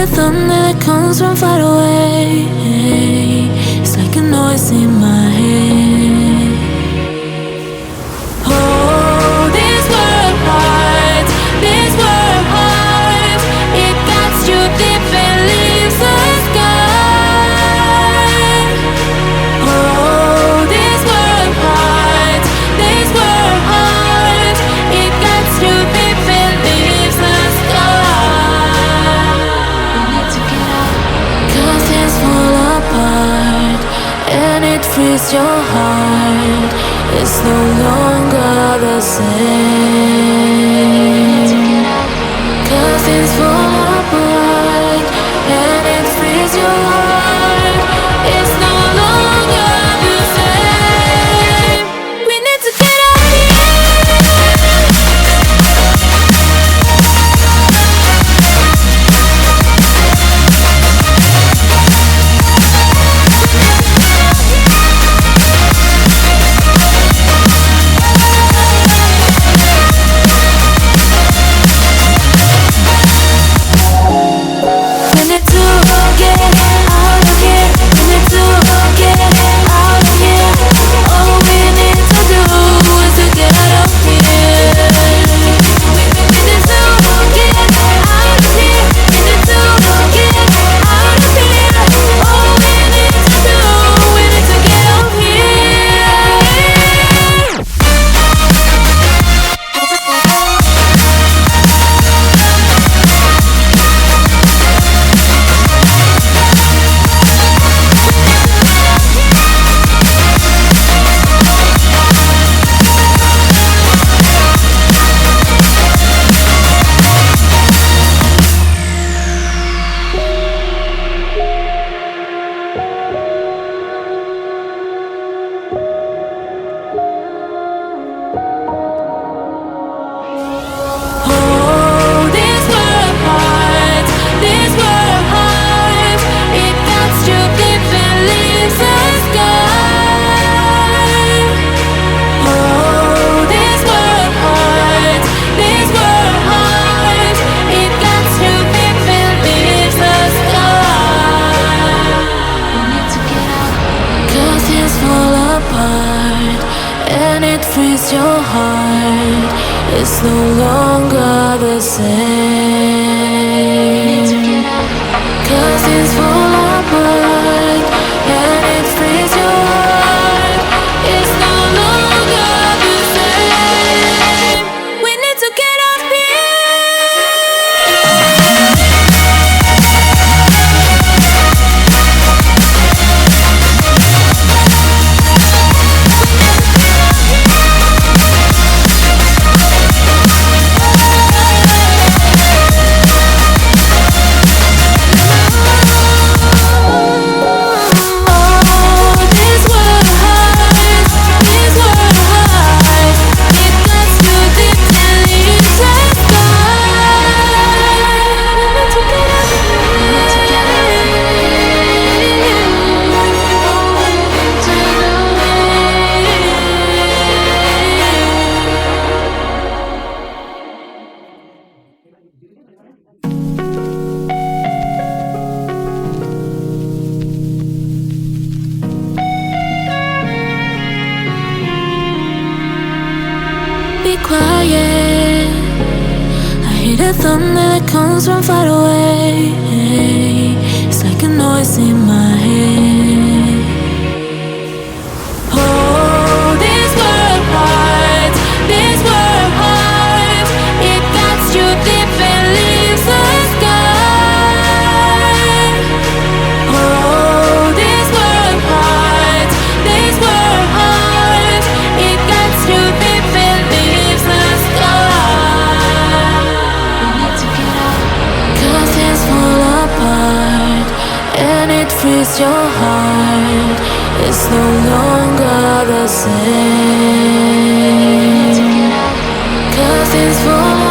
the thunder that comes from far away. It's like a noise in my head. Oh, this world hurts, this world hurts. It cuts you deep and leaves the sky. Oh, this world hurts, this world hurts. It cuts you deep and leaves the sky. We need to get out, 'cause things fall apart and it frees your heart. It's no longer the same. 'Cause things fall apart and it frees your heart. It's no longer the same. We need to get out of your heart. It's no longer the same. 'Cause things fall apart and it frees your heart. It's no longer the same. We need to get up quiet. I hear the thunder that comes from far away. It's like a noise in my head. Oh, this world hurts, this world hurts. It cuts you deep and leaves the sky. Oh, this world hurts, this world hurts. It cuts you deep and leaves the sky. We need to get out, 'cause things fall apart and it frees your heart. It's no longer the same. 'Cause things fall apart.